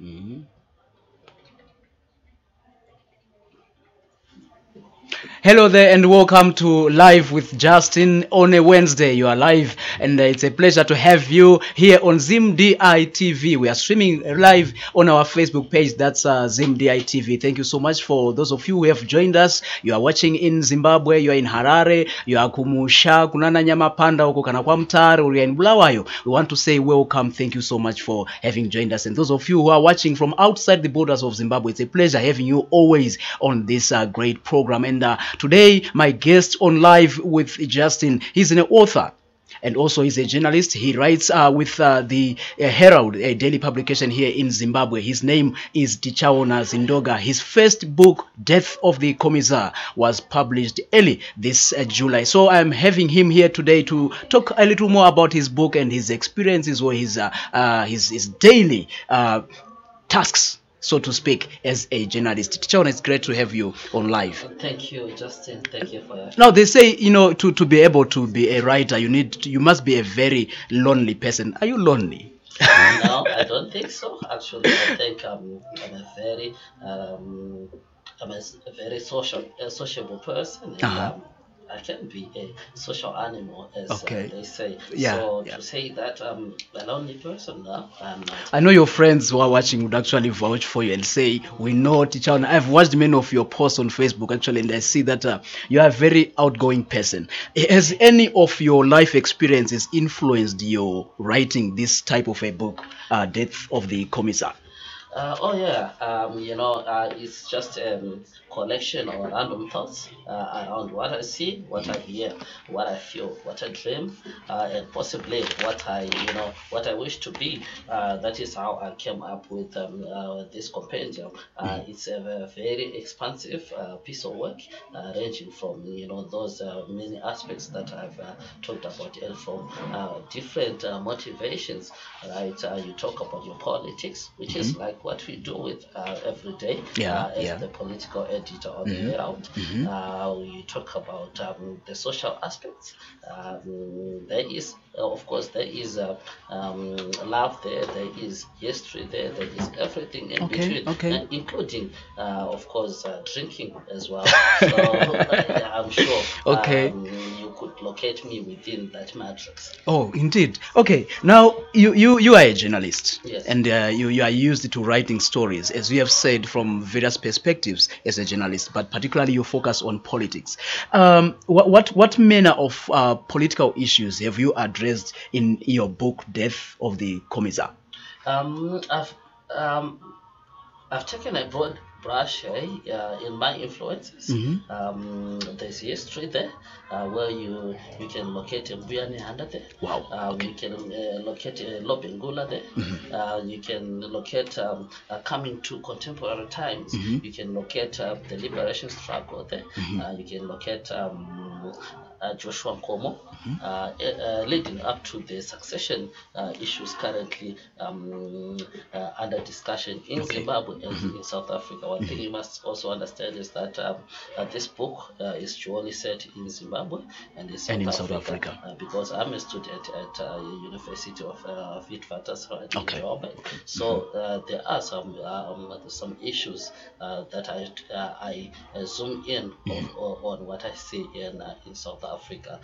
Mhm. Hello there and welcome to Live with Justin on a Wednesday. You are live and it's a pleasure to have you here on ZimDI TV. We are streaming live on our Facebook page. That's ZimDI TV. Thank you so much for those of you who have joined us. You are watching in Zimbabwe, you are in Harare, you are kumusha, kunana nyama panda huko kana kwa Mtare, or you are in Bulawayo. We want to say welcome. Thank you so much for having joined us. And those of you who are watching from outside the borders of Zimbabwe, it's a pleasure having you always on this great program. And today, my guest on Live with Justin, he's an author and also he's a journalist. He writes with the Herald, a daily publication here in Zimbabwe. His name is Tichaona Zindoga. His first book, Death of the Commissar, was published early this July. So I'm having him here today to talk a little more about his book and his experiences or his daily tasks, so to speak, as a journalist. Tichaona, it's great to have you on Live. Thank you, Justin. Thank you for that. Now they say, to be able to be a writer, you must be a very lonely person. Are you lonely? No, I don't think so. Actually, I think I'm a very sociable person. And, I can be a social animal, as they say. To say that I'm a lonely person, no, I'm not. I know your friends who are watching would actually vouch for you and say, we know Tichaona. I've watched many of your posts on Facebook, actually, and I see that you are a very outgoing person. Has any of your life experiences influenced your writing this type of a book, Death of the Commissar? It's just a collection of random thoughts around what I see, what I hear, what I feel, what I dream, and possibly what I wish to be. That is how I came up with this compendium. It's a very expansive piece of work, ranging from those many aspects that I've talked about, and from different motivations. Right, you talk about your politics, which is like what we do with every day as the political editor on the Herald. We talk about the social aspects. There is, of course, there is love there, there is history there, there is everything in between, and including, of course, drinking as well. So I'm sure you could locate me within that matrix. Oh, indeed. Okay, now you are a journalist, yes, and you are used to writing stories, as you have said, from various perspectives as a journalist, but particularly you focus on politics. What manner of political issues have you addressed in your book, Death of the Commissar? I've taken a broad brush in my influences. There's history there, where you can locate Mbuyane Handa there. Wow. You can locate Lobengula there. You can locate coming to contemporary times. You can locate the liberation struggle there. You can locate Joshua Nkomo, leading up to the succession issues currently under discussion in Zimbabwe and in South Africa. One thing you must also understand is that this book is dually set in Zimbabwe and in South Africa. Because I'm a student at University of Witwatersrand in Joburg. So there are some issues that I zoom in on what I see in South Africa.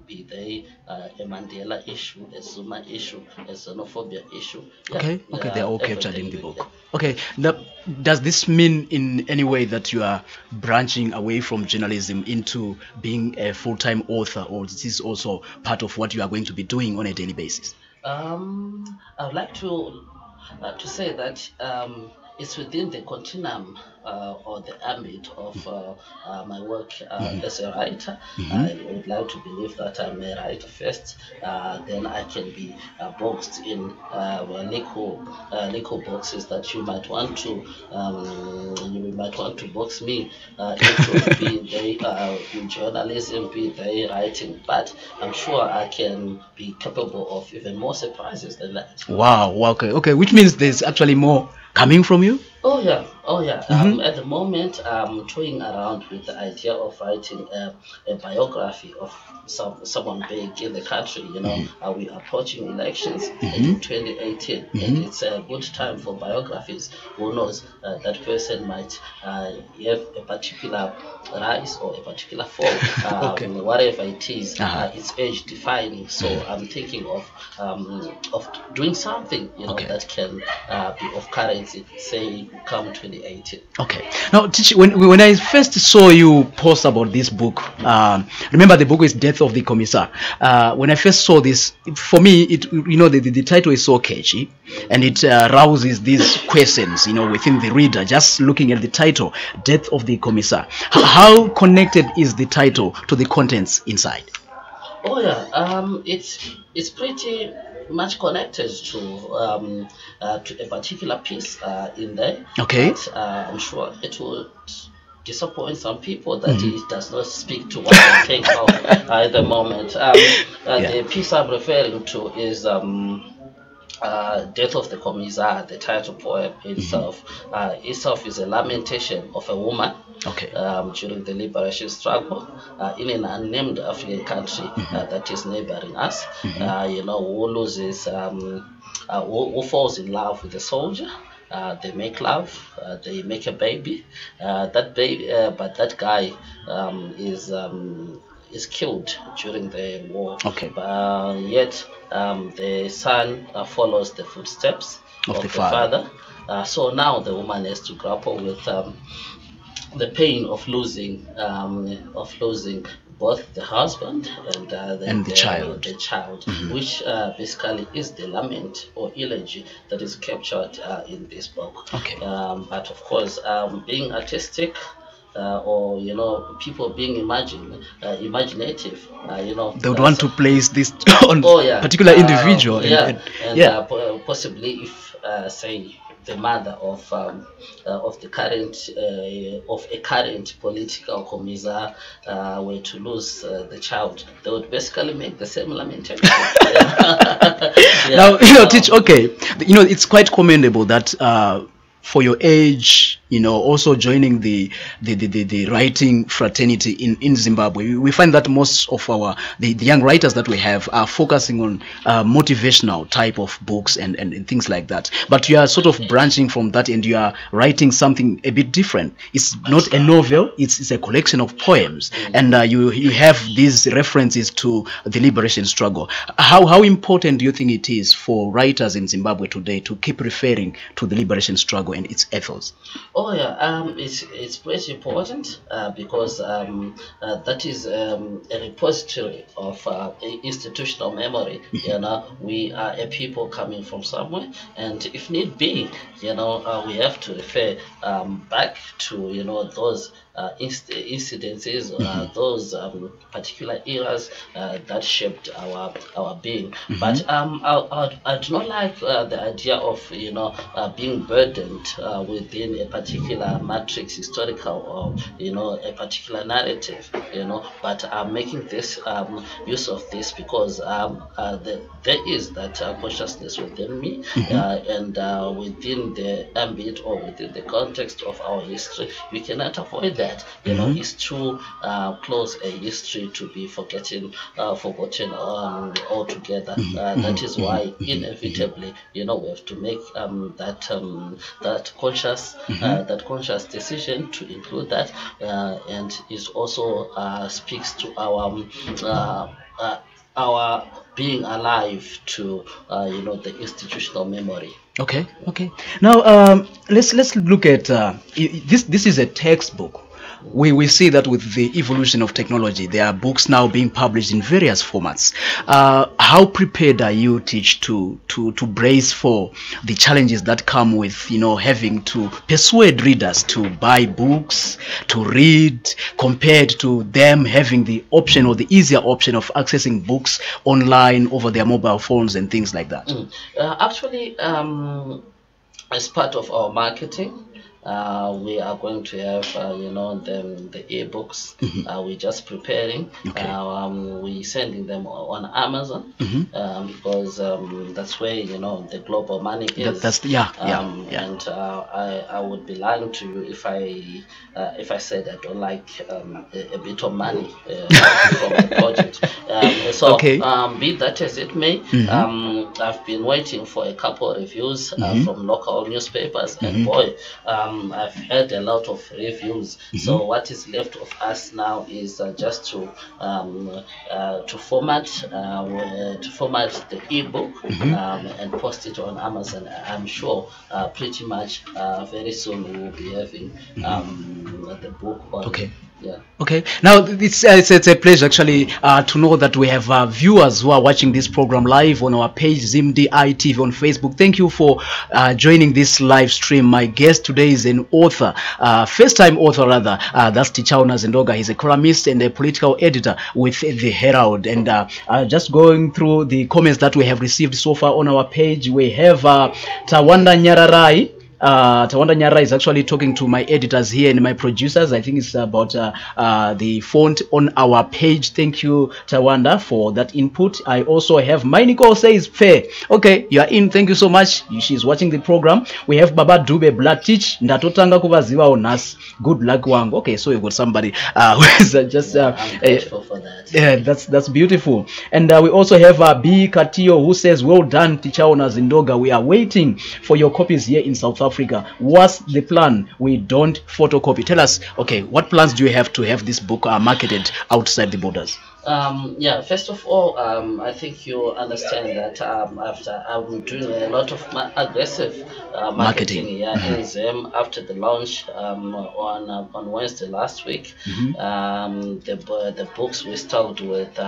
Be they a Mandela issue, a Zuma issue, a xenophobia issue. They're all captured in the book. Okay, now, does this mean in any way that you are branching away from journalism into being a full-time author, or this is also part of what you are going to be doing on a daily basis? I would like to say that it's within the continuum or the ambit of my work as a writer. I would like to believe that I'm a writer first, then I can be boxed in legal boxes that you might want to box me into, be they in journalism, be they writing. But I'm sure I can be capable of even more surprises than that. Wow. Okay. Which means there's actually more coming from you? Oh yeah, oh yeah. Mm-hmm. At the moment, I'm toying around with the idea of writing a biography of someone big in the country. You know, we are approaching elections Mm-hmm. in 2018, and Mm-hmm. it's a good time for biographies. Who knows? That person might have a particular rise or a particular fall, Okay. whatever it is. Uh-huh. It's age defining. So I'm thinking of doing something, you know, Okay. that can be of currency, say come 2018. Okay. Now, when I first saw you post about this book, remember the book is Death of the Commissar. When I first saw this, for me, the title is so catchy, and it rouses these questions, within the reader. Just looking at the title, Death of the Commissar. How connected is the title to the contents inside? Oh yeah, it's pretty much connected to a particular piece in there. Okay. But I'm sure it will disappoint some people that it does not speak to what I think of at the moment. Yeah. The piece I'm referring to is Death of the Commissar, the title poem itself. Itself is a lamentation of a woman Okay. during the liberation struggle in an unnamed African country that is neighboring us. Who loses, who falls in love with a soldier. They make love, they make a baby. But that guy is killed during the war. Okay. Yet the son follows the footsteps Of of the the father. father. So now the woman has to grapple with the pain of losing both the husband and the child. the child, which basically is the lament or elegy that is captured in this book. Okay. But of course, being artistic. Or people being imaginative. They would want to place this on Oh yeah, particular individual. Possibly if say the mother of the current of a current political commissar were to lose the child, they would basically make the same lamentation. Now, teach. Okay, it's quite commendable that for your age, also joining the writing fraternity in Zimbabwe. We find that most of the young writers that we have are focusing on motivational type of books and things like that. But you are sort of branching from that, and you are writing something a bit different. It's not a novel; it's a collection of poems, and you have these references to the liberation struggle. How important do you think it is for writers in Zimbabwe today to keep referring to the liberation struggle and its ethos? Oh yeah, it's pretty important because that is a repository of institutional memory. We are a people coming from somewhere, and if need be, we have to refer back to those incidences, those particular eras that shaped our being. But I do not like the idea of being burdened within a particular matrix, historical or a particular narrative. But I'm making this use of this because there is that consciousness within me, and within the ambit or within the context of our history, we cannot avoid that. It's too close a history to be forgotten altogether. That is why inevitably, we have to make that conscious decision to include that, and it also speaks to our being alive to the institutional memory. Okay. Now let's look at this. This is a textbook. We see that with the evolution of technology, there are books now being published in various formats. How prepared are you, Teach, to brace for the challenges that come with having to persuade readers to buy books, to read, compared to them having the option or the easier option of accessing books online over their mobile phones and things like that? Actually, as part of our marketing, we are going to have the ebooks. We're just preparing. Okay. We're sending them on Amazon because that's where the global money is. Yeah. And I would be lying to you if I said I don't like a bit of money from the project. So Okay. Be that as it may, I've been waiting for a couple of reviews from local newspapers, and boy, I've had a lot of reviews. So what is left of us now is just to format the ebook and post it on Amazon. I'm sure pretty much very soon we will be having the book on. Okay. Yeah. Okay. Now it's a pleasure actually to know that we have viewers who are watching this program live on our page ZimDI TV on Facebook. Thank you for joining this live stream. My guest today is an author, first-time author rather. That's Tichaona Zindoga. He's a columnist and a political editor with the Herald. And just going through the comments that we have received so far on our page, we have Tawanda Nyararai. Tawanda Nyara is actually talking to my editors here and my producers. I think it's about the font on our page. Thank you, Tawanda, for that input. I also have Mainiko says fair. Okay, you are in. Thank you so much. She's watching the program. We have Baba Dube Blatich. Ndatotanga kuvaziwa onas. Good luck, Wang. Okay, so you got somebody who is just. I'm grateful for that. Yeah, that's beautiful. And we also have B Katio who says, well done, Tichaona Zindoga. We are waiting for your copies here in South Africa. What's the plan? We don't photocopy. Tell us, okay, what plans do you have to have this book marketed outside the borders? Yeah, first of all, I think you understand that after I'm doing a lot of aggressive marketing in Zim after the launch on Wednesday last week. The books we started with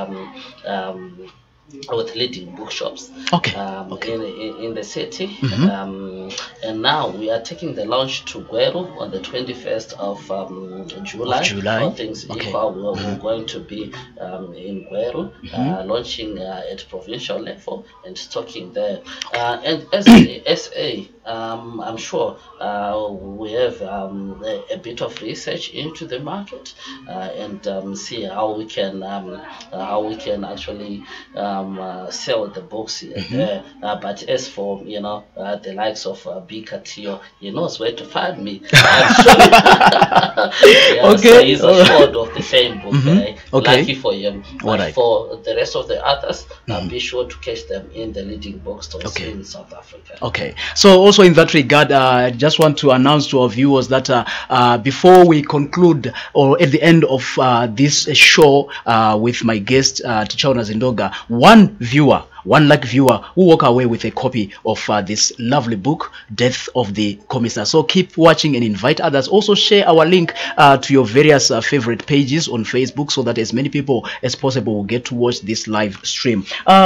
leading bookshops in the city, and now we are taking the launch to Gweru on the 21st of July. All things equal, we're going to be in Gweru, launching at provincial level and stocking there. And as an SA, I'm sure we have a bit of research into the market and see how we can actually sell the books there. But as for the likes of Bika Tio, he knows where to find me. So he's assured of the same book. Lucky for him. But for the rest of the others, be sure to catch them in the leading bookstores in South Africa. Okay. So also in that regard, I just want to announce to our viewers that before we conclude, or at the end of this show with my guest Tichaona Zindoga, one lucky viewer will walk away with a copy of this lovely book, Death of the Commissar. So keep watching and invite others. Also share our link to your various favorite pages on Facebook so that as many people as possible will get to watch this live stream.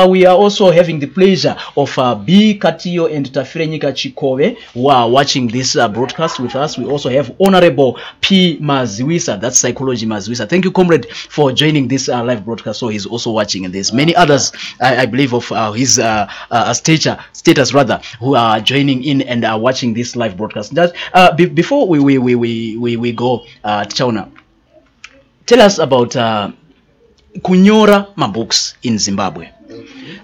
We are also having the pleasure of B Katio and Tafirenyika Chikove who are watching this broadcast with us. We also have Honorable P Maziwisa, that's Psychology Maziwisa. Thank you, comrade, for joining this live broadcast. So he's also watching, and there's many others, I believe, of his status rather, who are joining in and are watching this live broadcast. Just before we go, Tichaona, tell us about kunyora mabooks in Zimbabwe.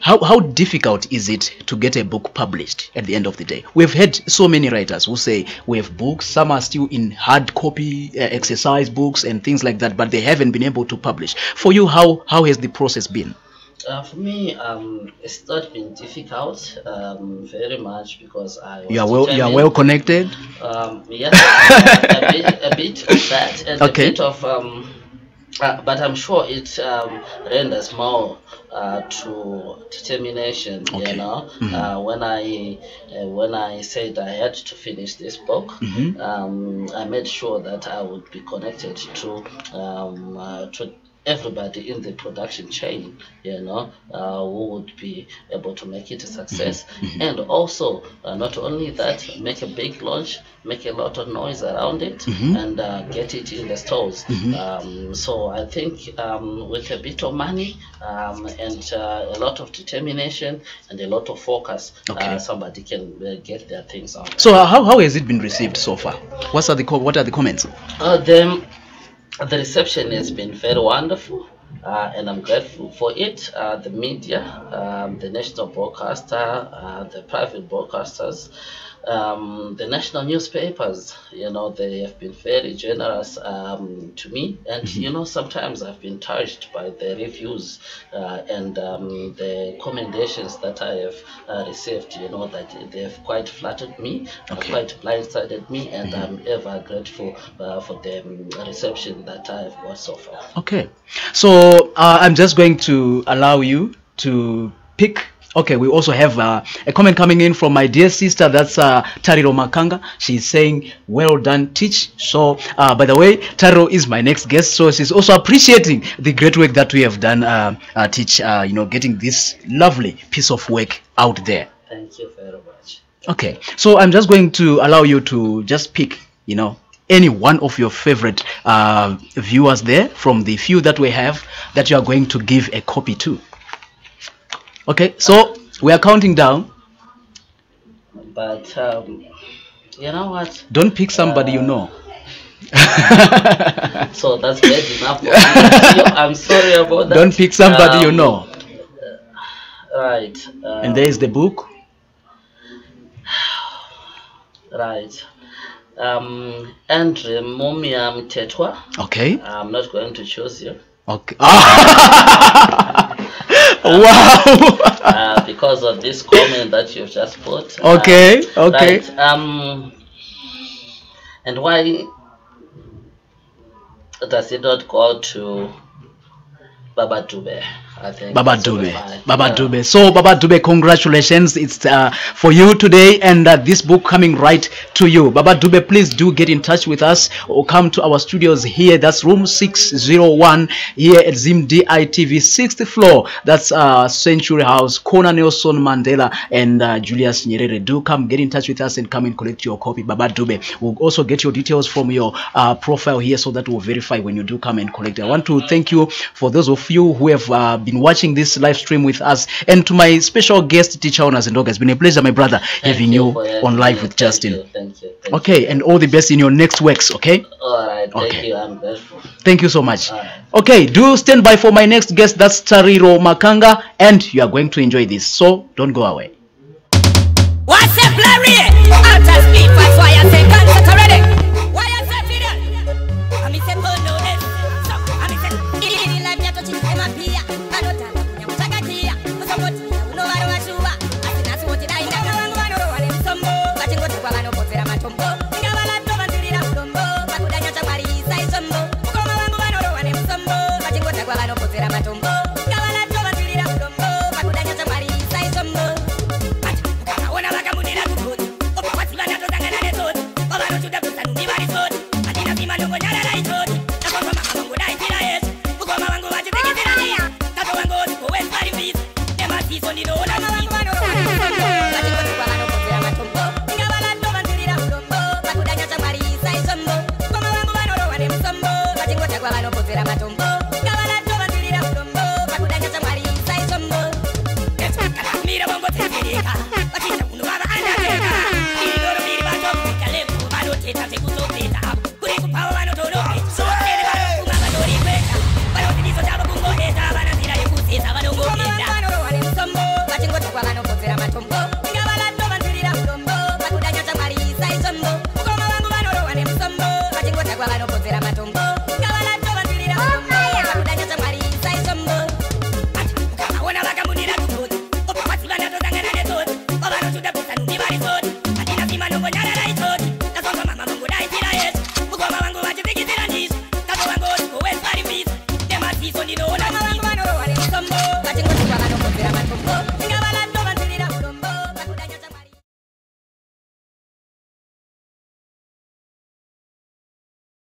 How difficult is it to get a book published at the end of the day? We've had so many writers who say we have books, some are still in hard copy exercise books and things like that, but they haven't been able to publish. For you, how has the process been? For me, it's not been difficult very much because you are well connected. Yes, a bit of that and a bit of but I'm sure it renders more to determination. When I said I had to finish this book, I made sure that I would be connected to everybody in the production chain, who would be able to make it a success. And also, not only that, make a big launch, make a lot of noise around it, and get it in the stores. So I think with a bit of money and a lot of determination and a lot of focus, somebody can get their things out. So how has it been received so far? What are the comments? The reception has been very wonderful, and I'm grateful for it. The media, the national broadcaster, the private broadcasters, the national newspapers, they have been very generous to me. And, sometimes I've been touched by the reviews and the commendations that I have received, that they have quite flattered me, quite blindsided me, and I'm ever grateful for the reception that I have got so far. Okay. So I'm just going to allow you to pick. Okay, we also have a comment coming in from my dear sister, that's Tariro Makanga. She's saying, well done, Teach. So, by the way, Tariro is my next guest, so she's also appreciating the great work that we have done, Teach, getting this lovely piece of work out there. Thank you very much. Okay, so I'm just going to allow you to just pick, any one of your favorite viewers there from the few that we have that you are going to give a copy to. Okay, so we are counting down. But you know what? Don't pick somebody you know. So that's bad enough for me. I'm sorry about that. Don't pick somebody you know. Right. And there is the book. Right. Andre Mumiam Tetwa. Okay. I'm not going to choose you. Okay. Wow. Because of this comment that you've just put. Okay. Okay. Right. And why does it not go to Baba Dube? I think Baba Dube. So Baba Dube, congratulations. It's for you today, and this book coming right to you. Baba Dube, please do get in touch with us or come to our studios here. That's room 601 here at Zim DITV, 6th floor. That's Century House, corner Nelson Mandela and Julius Nyerere. Do come get in touch with us and come and collect your copy. Baba Dube, we'll also get your details from your profile here so that we'll verify when you do come and collect. I want to thank you for those of you who have been watching this live stream with us, and to my special guest Teacher Onas Ndoga. It's been a pleasure, my brother, having you on Live with Justin. Thank you. Okay, and all the best in your next works. Okay. All right. Thank you. I'm grateful. Thank you so much. Right. Okay, do stand by for my next guest. That's Tariro Makanga, and you are going to enjoy this. So don't go away. What's up, Larry? I'm just being fast. Why I say concert already? Why I say Fidel? I'm in the phone, no this. So I'm in the in life. Me touching them up here. I don't tell them. I'm talking here. What's up? No, I don't want to. I think that's what it is. I don't want to run in some more. Watching what you want to put in my tumbo. Think about it. Don't want to read a tumbo. But would I not have money? Say some more. Come on, I don't run in some more. Watching what you want to put in my tumbo. Think about it. Don't want to read a tumbo. But would I not have money? Say some more. It's